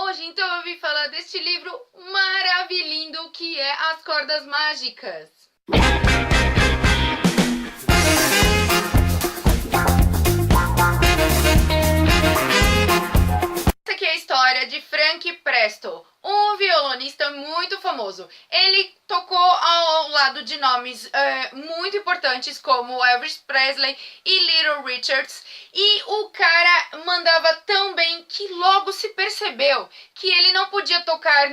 Hoje então eu vim falar deste livro maravilhoso que é As Cordas Mágicas. Essa aqui é a história de Frank Presto, um violonista muito famoso. Ele tocou ao lado de nomes muito importantes como Elvis Presley e Little Richards, e o cara mandava tão bem que logo se percebeu que ele não podia tocar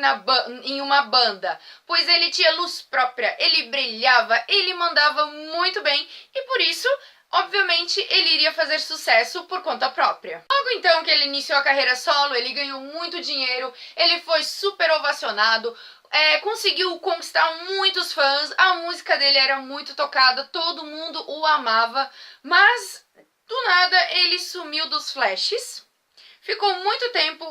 em uma banda, pois ele tinha luz própria, ele brilhava, ele mandava muito bem e por isso, obviamente, ele iria fazer sucesso por conta própria. Logo então que ele iniciou a carreira solo, ele ganhou muito dinheiro, ele foi super ovacionado, conseguiu conquistar muitos fãs, a música dele era muito tocada, todo mundo o amava, mas do nada ele sumiu dos flashes, ficou muito tempo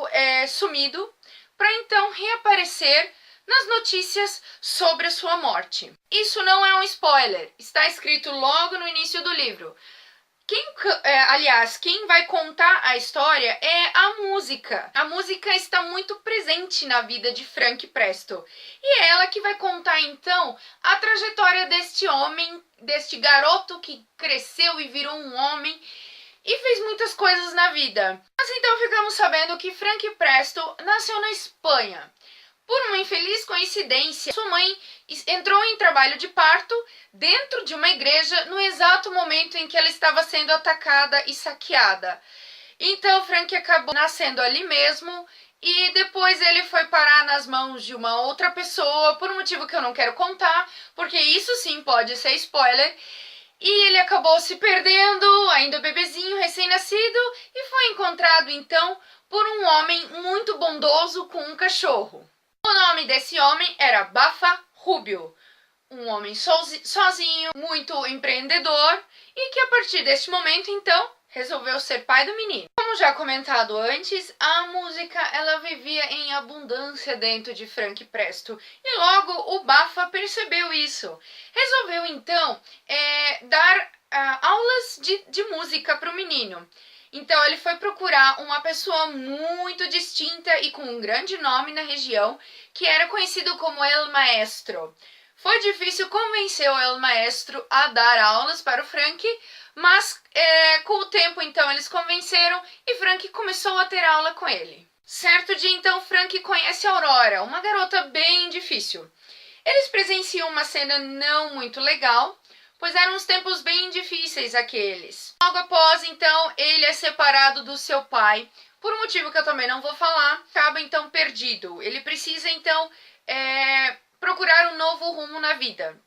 sumido, para então reaparecer nas notícias sobre a sua morte. Isso não é um spoiler, está escrito logo no início do livro. Quem vai contar a história é a música. A música está muito presente na vida de Frank Presto. E é ela que vai contar, então, a trajetória deste homem, deste garoto que cresceu e virou um homem e fez muitas coisas na vida. Mas então ficamos sabendo que Frank Presto nasceu na Espanha. Por uma infeliz coincidência, sua mãe entrou em trabalho de parto dentro de uma igreja no exato momento em que ela estava sendo atacada e saqueada. Então Frank acabou nascendo ali mesmo e depois ele foi parar nas mãos de uma outra pessoa por um motivo que eu não quero contar, porque isso sim pode ser spoiler. E ele acabou se perdendo, ainda bebezinho, recém-nascido, e foi encontrado então por um homem muito bondoso com um cachorro. O nome desse homem era Bafa Rubio, um homem sozinho, muito empreendedor e que a partir deste momento, então, resolveu ser pai do menino. Como já comentado antes, a música ela vivia em abundância dentro de Frank Presto e logo o Bafa percebeu isso. Resolveu então dar aulas de música para o menino. Então ele foi procurar uma pessoa muito distinta e com um grande nome na região, que era conhecido como El Maestro. Foi difícil convencer o El Maestro a dar aulas para o Frank, mas com o tempo então eles convenceram e Frank começou a ter aula com ele. Certo dia então Frank conhece Aurora, uma garota bem difícil. Eles presenciam uma cena não muito legal, pois eram uns tempos bem difíceis aqueles. Logo após, então, ele é separado do seu pai, por um motivo que eu também não vou falar, acaba então perdido. Ele precisa então procurar um novo rumo na vida.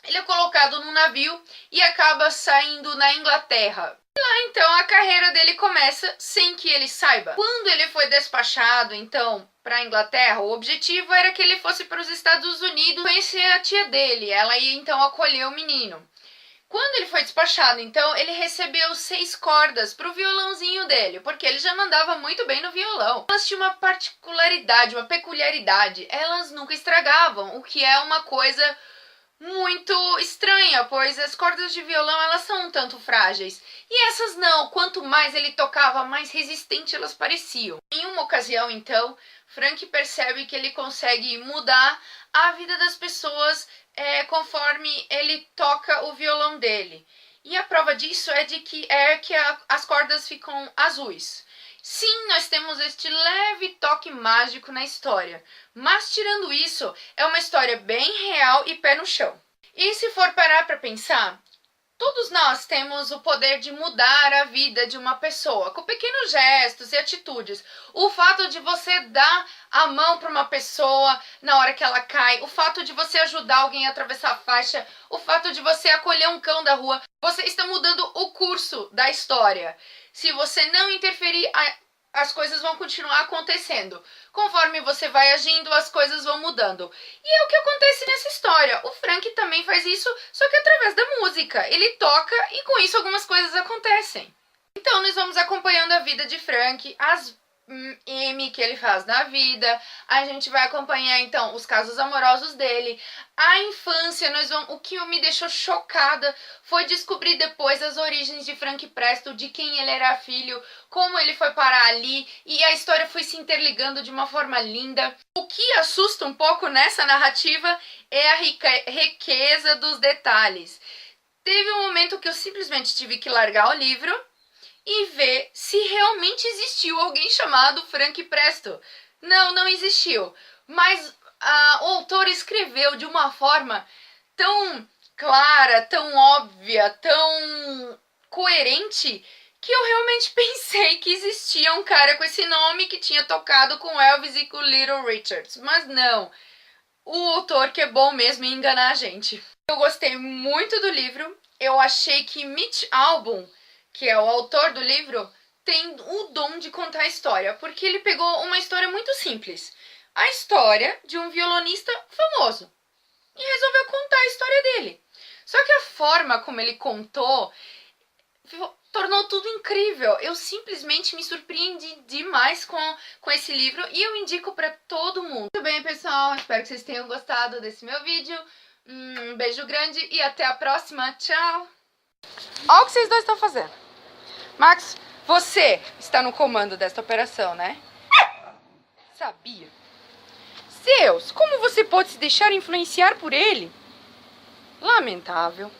Ele é colocado num navio e acaba saindo na Inglaterra. E lá então a carreira dele começa sem que ele saiba. Quando ele foi despachado então para a Inglaterra, o objetivo era que ele fosse para os Estados Unidos conhecer a tia dele. Ela ia então acolher o menino. Quando ele foi despachado, então, ele recebeu 6 cordas para o violãozinho dele, porque ele já mandava muito bem no violão. Elas tinham uma particularidade, uma peculiaridade, elas nunca estragavam, o que é uma coisa muito estranha, pois as cordas de violão elas são um tanto frágeis. E essas não, quanto mais ele tocava, mais resistente elas pareciam. Em uma ocasião, então, Frank percebe que ele consegue mudar a vida das pessoas conforme ele toca o violão dele. E a prova disso é que as cordas ficam azuis. Sim, nós temos este leve toque mágico na história, mas tirando isso, é uma história bem real e pé no chão. E se for parar para pensar, todos nós temos o poder de mudar a vida de uma pessoa, com pequenos gestos e atitudes. O fato de você dar a mão para uma pessoa na hora que ela cai, o fato de você ajudar alguém a atravessar a faixa, o fato de você acolher um cão da rua, você está mudando o curso da história. Se você não interferir, as coisas vão continuar acontecendo. Conforme você vai agindo, as coisas vão mudando. E é o que acontece nessa história. O Frank também faz isso, só que através da música. Ele toca e com isso algumas coisas acontecem. Então nós vamos acompanhando a vida de Frank, as M que ele faz na vida. A gente vai acompanhar então os casos amorosos dele, a infância. O que me deixou chocada foi descobrir depois as origens de Frank Presto, de quem ele era filho, como ele foi parar ali, e a história foi se interligando de uma forma linda. O que assusta um pouco nessa narrativa é a riqueza dos detalhes. Teve um momento que eu simplesmente tive que largar o livro e ver se realmente existiu alguém chamado Frank Presto. Não existiu. Mas o autor escreveu de uma forma tão clara, tão óbvia, tão coerente, que eu realmente pensei que existia um cara com esse nome que tinha tocado com Elvis e com Little Richards. Mas não. O autor que é bom mesmo em enganar a gente. Eu gostei muito do livro. Eu achei que Mitch Albom, que é o autor do livro, tem o dom de contar a história, porque ele pegou uma história muito simples, a história de um violonista famoso, e resolveu contar a história dele. Só que a forma como ele contou tornou tudo incrível. Eu simplesmente me surpreendi demais com esse livro e eu indico para todo mundo. Muito bem, pessoal, espero que vocês tenham gostado desse meu vídeo. Um beijo grande e até a próxima. Tchau! Olha o que vocês dois estão fazendo. Max, você está no comando desta operação, né? Sabia. Zeus, como você pode se deixar influenciar por ele? Lamentável.